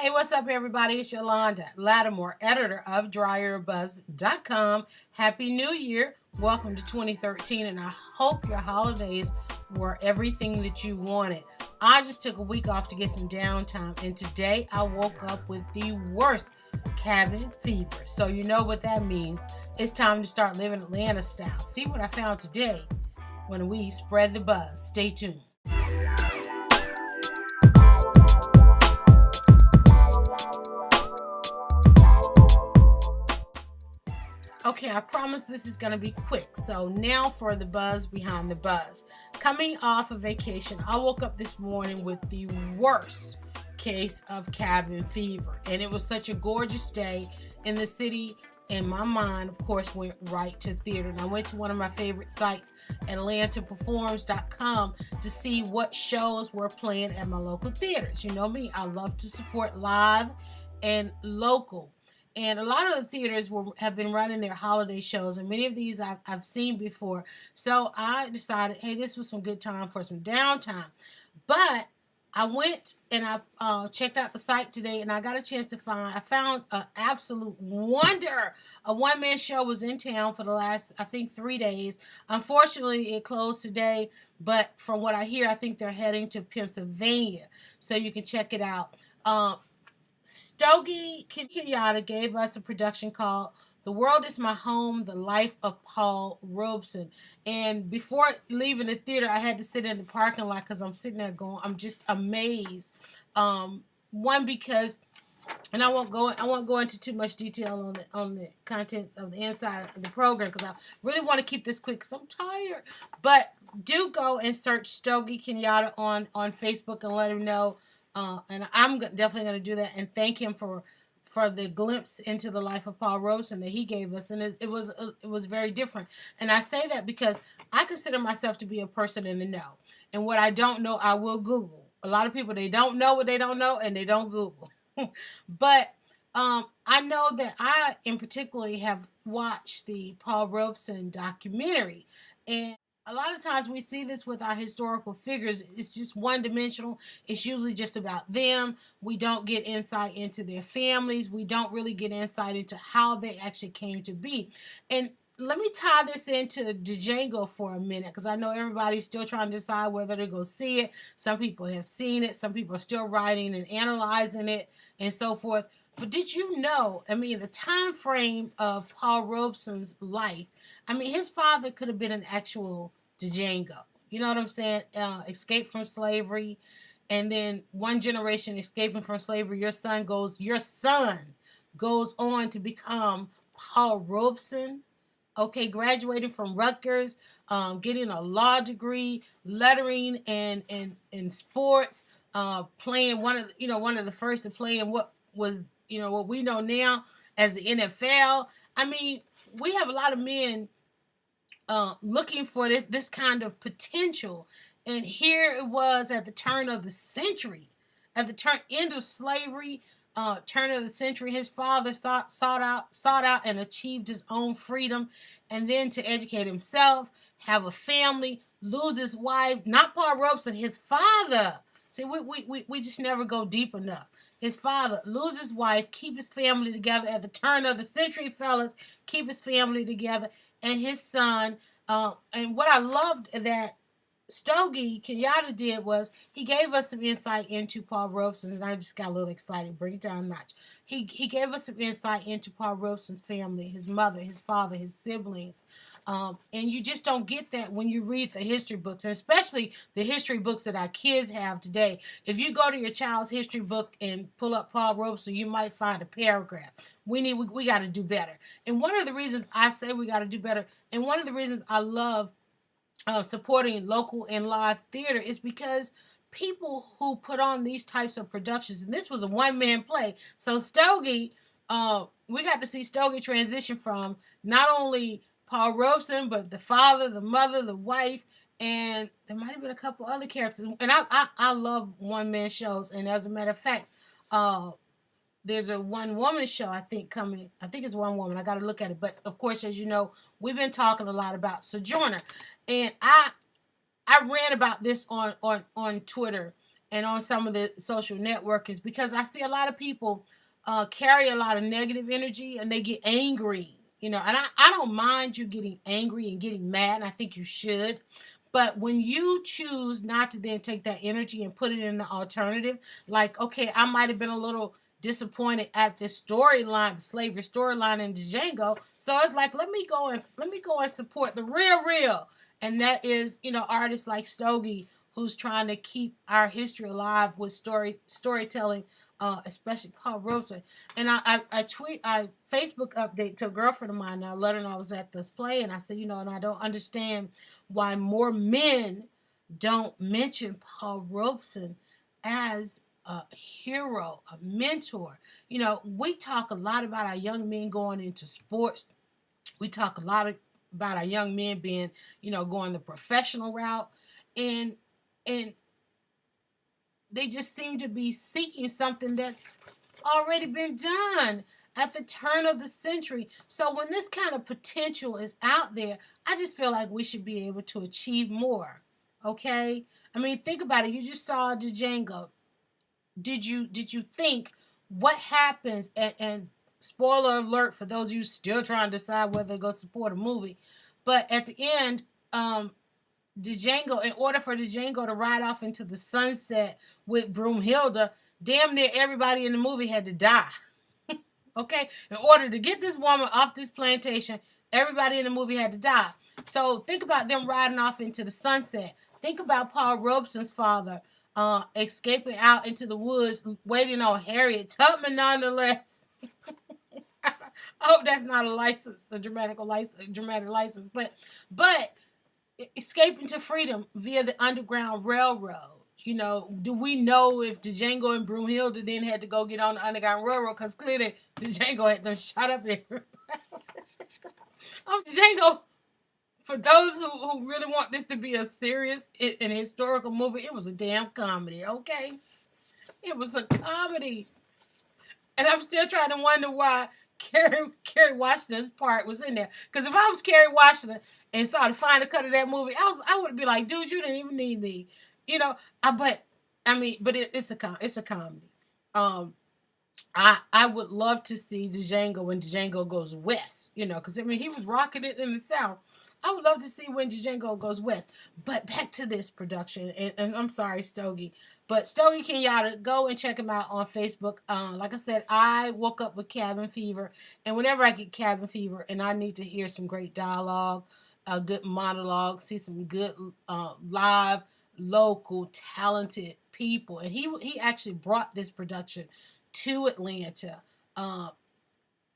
Hey, what's up, everybody? It's Yolanda Lattimore, editor of DryerBuzz.com. Happy New Year. Welcome to 2013, and I hope your holidays were everything that you wanted. I just took a week off to get some downtime, and today I woke up with the worst cabin fever. So you know what that means. It's time to start living Atlanta style. See what I found today when we spread the buzz. Stay tuned. Okay, I promise this is going to be quick. So now for the buzz behind the buzz. Coming off of vacation, I woke up this morning with the worst case of cabin fever. And it was such a gorgeous day in the city. And my mind, of course, went right to theater. And I went to one of my favorite sites, AtlantaPerforms.com, to see what shows were playing at my local theaters. You know me, I love to support live and local. And a lot of the theaters have been running their holiday shows, and many of these I've seen before. So I decided, hey, this was some good time for some downtime. But I went and I checked out the site today, and I got a chance to I found an absolute wonder. A one-man show was in town for the last, I think, 3 days. Unfortunately, it closed today, but from what I hear, I think they're heading to Pennsylvania. So you can check it out. Stogie Kenyatta gave us a production called The World Is My Home, The Life of Paul Robeson. And before leaving the theater, I had to sit in the parking lot because I'm sitting there going, I'm just amazed. One, because, and I won't go into too much detail on the contents of the inside of the program because I really want to keep this quick because I'm tired. But do go and search Stogie Kenyatta on Facebook and let him know. And I'm definitely going to do that and thank him for the glimpse into the life of Paul Robeson that he gave us, and it was very different. And I say that because I consider myself to be a person in the know, and what I don't know, I will Google. A lot of people, they don't know what they don't know, and they don't Google. But I know that I, in particular, have watched the Paul Robeson documentary, and a lot of times we see this with our historical figures. It's just one-dimensional. It's usually just about them. We don't get insight into their families. We don't really get insight into how they actually came to be. And let me tie this into DJango for a minute because I know everybody's still trying to decide whether to go see it. Some people have seen it. Some people are still writing and analyzing it and so forth. But did you know, I mean, the time frame of Paul Robeson's life, I mean, his father could have been an actual DJango. You know what I'm saying? Escape from slavery. And then one generation escaping from slavery, your son goes on to become Paul Robeson. Okay, graduating from Rutgers, getting a law degree, lettering and in sports, playing one of the first to play in what was, what we know now as the NFL. I mean, we have a lot of men looking for this kind of potential, and here it was at the turn of the century, at the end of slavery, turn of the century. His father sought out and achieved his own freedom, and then to educate himself, have a family, lose his wife. Not Paul Robeson, his father. See, we just never go deep enough. His father, lose his wife, keep his family together at the turn of the century, fellas, keep his family together, and his son. And what I loved that Stogie Kenyatta did was he gave us some insight into Paul Robeson, and I just got a little excited. Bring it down a notch. He gave us some insight into Paul Robeson's family, his mother, his father, his siblings. And you just don't get that when you read the history books, and especially the history books that our kids have today. If you go to your child's history book and pull up Paul Robeson, you might find a paragraph. We got to do better. And one of the reasons I say we got to do better, and one of the reasons I love supporting local and live theater is because people who put on these types of productions, and this was a one-man play. So Stogie, we got to see Stogie transition from not only Paul Robeson, but the father, the mother, the wife, and there might have been a couple other characters. And I love one-man shows. And as a matter of fact, there's a one-woman show, I think, coming. I think it's one woman. I got to look at it. But, of course, as you know, we've been talking a lot about Sojourner. And I ran about this on Twitter. and on some of the social networkers, because I see a lot of people carry a lot of negative energy and they get angry, and I don't mind you getting angry and getting mad. And I think you should. But when you choose not to then take that energy and put it in the alternative, like, okay, I might have been a little disappointed at this storyline, the slavery storyline in DJango. So it's like, let me go and support the real. And that is, artists like Stogie, who's trying to keep our history alive with storytelling, especially Paul Robeson. And I Facebook update to a girlfriend of mine, and I let her know I was at this play, and I said, and I don't understand why more men don't mention Paul Robeson as a hero, a mentor. We talk a lot about our young men going into sports. We talk a lot about our young men being, going the professional route, and and they just seem to be seeking something that's already been done at the turn of the century. So when this kind of potential is out there, I just feel like we should be able to achieve more. Okay? I mean, think about it. You just saw DJango. Did you think what happens, and spoiler alert for those of you still trying to decide whether to go support a movie, but at the end, DJango, in order for DJango to ride off into the sunset with Broomhilda, damn near everybody in the movie had to die. Okay? In order to get this woman off this plantation, everybody in the movie had to die. So think about them riding off into the sunset. Think about Paul Robeson's father escaping out into the woods, waiting on Harriet Tubman, nonetheless. I hope that's not a dramatic license, but escaping to freedom via the Underground Railroad. Do we know if DJango and Broomhilda then had to go get on the Underground Railroad? Because clearly DJango had done shot up everybody. DJango, for those who really want this to be a serious and historical movie, it was a damn comedy, okay? It was a comedy. And I'm still trying to wonder why Kerry Washington's part was in there. Because if I was Kerry Washington and saw the final cut of that movie, I would be like, dude, you didn't even need me. But it's a comedy. I would love to see DJango when DJango goes west, because he was rocking it in the South. I would love to see when DJango goes west. But back to this production, and I'm sorry, Stogie, but Stogie Kenyatta, go and check him out on Facebook. Like I said, I woke up with cabin fever, and whenever I get cabin fever and I need to hear some great dialogue, a good monologue, see some good live, local, talented people, and he actually brought this production to Atlanta.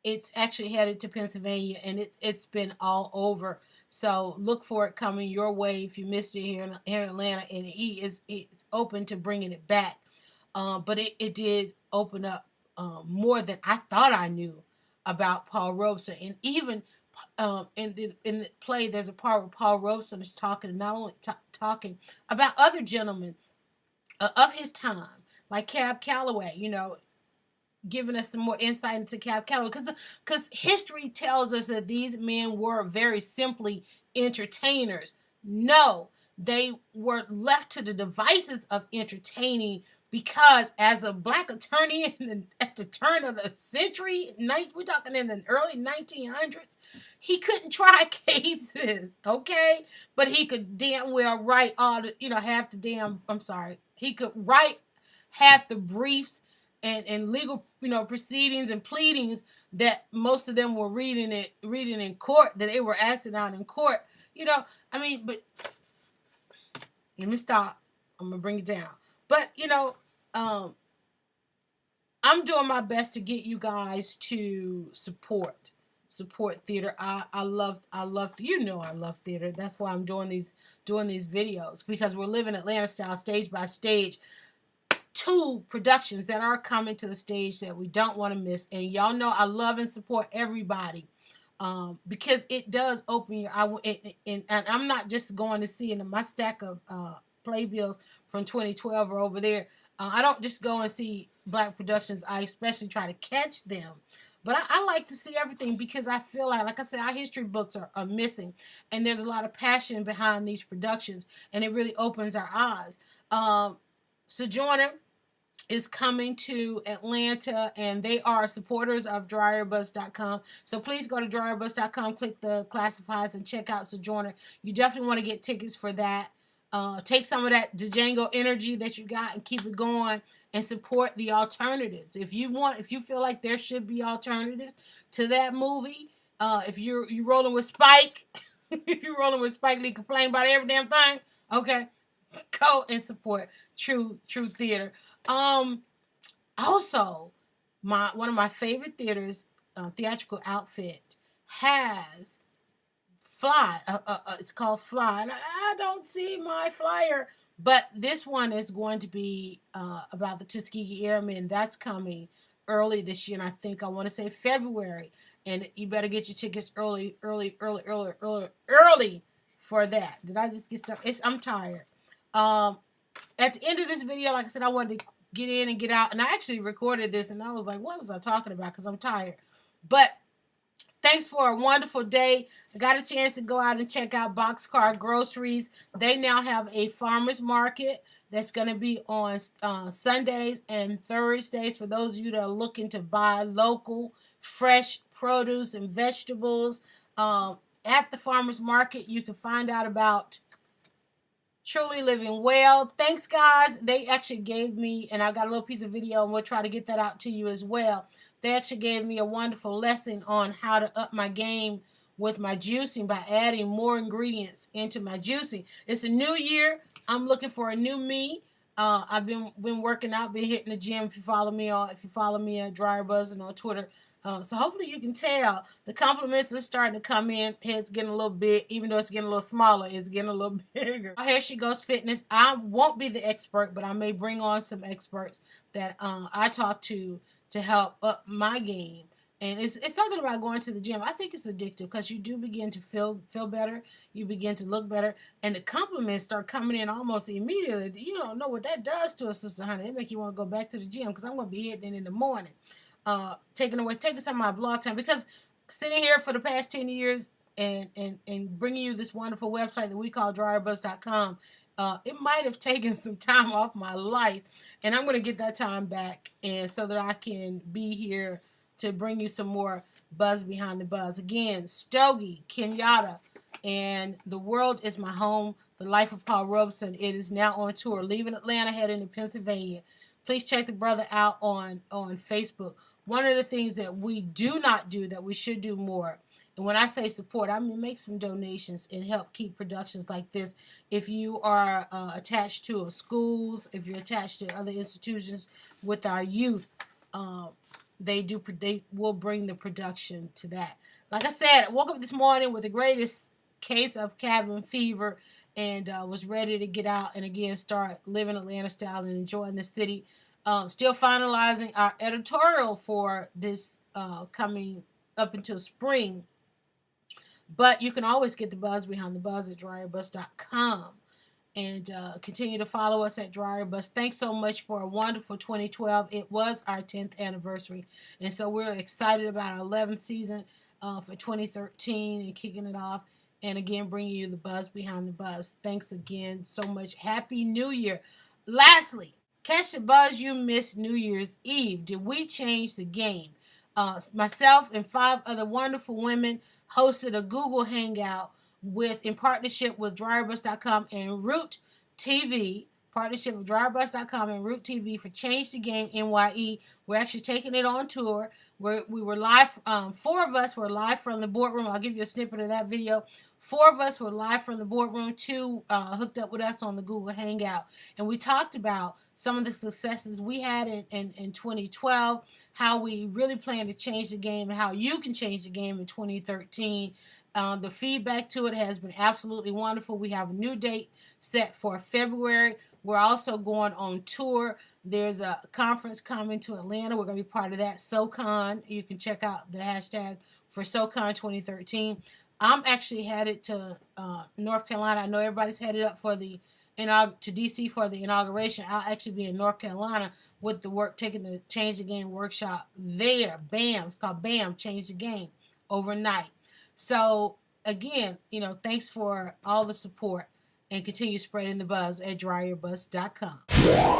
It's actually headed to Pennsylvania, and it's been all over. So look for it coming your way if you missed it here in Atlanta, and it's open to bringing it back. But it did open up more than I thought I knew about Paul Robeson, and even in the play, there's a part where Paul Robeson is talking, not only talking about other gentlemen of his time, like Cab Calloway, giving us some more insight into Cab Calloway, because history tells us that these men were very simply entertainers. No, they were left to the devices of entertaining, because as a black attorney at the turn of the century, we're talking in the early 1900s, he couldn't try cases, okay? But he could damn well write he could write half the briefs and legal, proceedings and pleadings that most of them were reading in court, that they were acting out in court. But let me stop. I'm gonna bring it down. But I'm doing my best to get you guys to support theater. I love I love theater. That's why I'm doing these videos, because we're living Atlanta style, stage by stage. 2 productions that are coming to the stage that we don't want to miss, and y'all know I love and support everybody, because it does open your and I'm not just going to see in my stack of playbills from 2012 or over there. I don't just go and see black productions. I especially try to catch them. But I like to see everything, because I feel like I said, our history books are missing, and there's a lot of passion behind these productions, and it really opens our eyes. Sojourner is coming to Atlanta, and they are supporters of DryerBuzz.com. So please go to DryerBuzz.com, click the classifieds, and check out Sojourner. You definitely want to get tickets for that. Take some of that DJango energy that you got and keep it going, and support the alternatives. If you feel like there should be alternatives to that movie, if you're rolling with Spike, if you're rolling with Spike Lee, complain about every damn thing, okay, go and support True Theater. Also, one of my favorite theaters, Theatrical Outfit, has Fly. It's called Fly, and I don't see my flyer, but this one is going to be about the Tuskegee Airmen. That's coming early this year, and I want to say February. And you better get your tickets early for that. Did I just get stuff? I'm tired. At the end of this video, like I said, I wanted to get in and get out, and I actually recorded this, and I was like, what was I talking about? Because I'm tired. But thanks for a wonderful day. I got a chance to go out and check out Boxcar Groceries. They now have a farmer's market that's going to be on Sundays and Thursdays for those of you that are looking to buy local, fresh produce and vegetables. At the farmer's market, you can find out about Truly Living Well. Thanks, guys. They actually gave me, and I got a little piece of video, and we'll try to get that out to you as well. They actually gave me a wonderful lesson on how to up my game with my juicing by adding more ingredients into my juicing. It's a new year. I'm looking for a new me. I've been working out, been hitting the gym. If you follow me at DryerBuzz and on Twitter. So hopefully you can tell the compliments are starting to come in. Head's getting a little big, even though it's getting a little smaller, it's getting a little bigger. Here she goes fitness. I won't be the expert, but I may bring on some experts that I talk to help up my game. And it's something about going to the gym. I think it's addictive because you do begin to feel better. You begin to look better. And the compliments start coming in almost immediately. You don't know what that does to a Sister Honey. It make you want to go back to the gym because I'm going to be hitting it in the morning. Taking some of my blog time, because sitting here for the past 10 years and bringing you this wonderful website that we call DryerBuzz.com, it might have taken some time off my life, and I'm going to get that time back, and so that I can be here to bring you some more buzz behind the buzz. Again, Stogie Kenyatta and The World Is My Home, The Life of Paul Robeson. It is now on tour, leaving Atlanta, heading to Pennsylvania. Please check the brother out on Facebook. One of the things that we do not do that we should do more, and when I say support, I mean make some donations and help keep productions like this. If you are attached to schools, if you're attached to other institutions with our youth, they will bring the production to that. Like I said, I woke up this morning with the greatest case of cabin fever, and was ready to get out and again start living Atlanta style and enjoying the city. Still finalizing our editorial for this coming up until spring. But you can always get the buzz behind the buzz at DryerBuzz.com. And continue to follow us at DryerBuzz. Thanks so much for a wonderful 2012. It was our 10th anniversary. And so we're excited about our 11th season for 2013 and kicking it off. And again, bringing you the buzz behind the buzz. Thanks again so much. Happy New Year. Lastly, catch the buzz you missed New Year's Eve. Did we change the game? Myself and 5 other wonderful women hosted a Google Hangout in partnership with DryerBuzz.com and Root TV. Partnership with DryerBuzz.com and Root TV for Change the Game NYE. We're actually taking it on tour. We were live. 4 of us were live from the boardroom. I'll give you a snippet of that video. 4 of us were live from the boardroom. 2 hooked up with us on the Google Hangout. And we talked about some of the successes we had in 2012, how we really plan to change the game, and how you can change the game in 2013. The feedback to it has been absolutely wonderful. We have a new date set for February. We're also going on tour. There's a conference coming to Atlanta. We're going to be part of that, SoCon. You can check out the hashtag for SoCon 2013. I'm actually headed to North Carolina. I know everybody's headed up to DC for the inauguration. I'll actually be in North Carolina with taking the Change the Game workshop there. BAM, it's called BAM, Change the Game, overnight. So again, thanks for all the support, and continue spreading the buzz at DryerBuzz.com.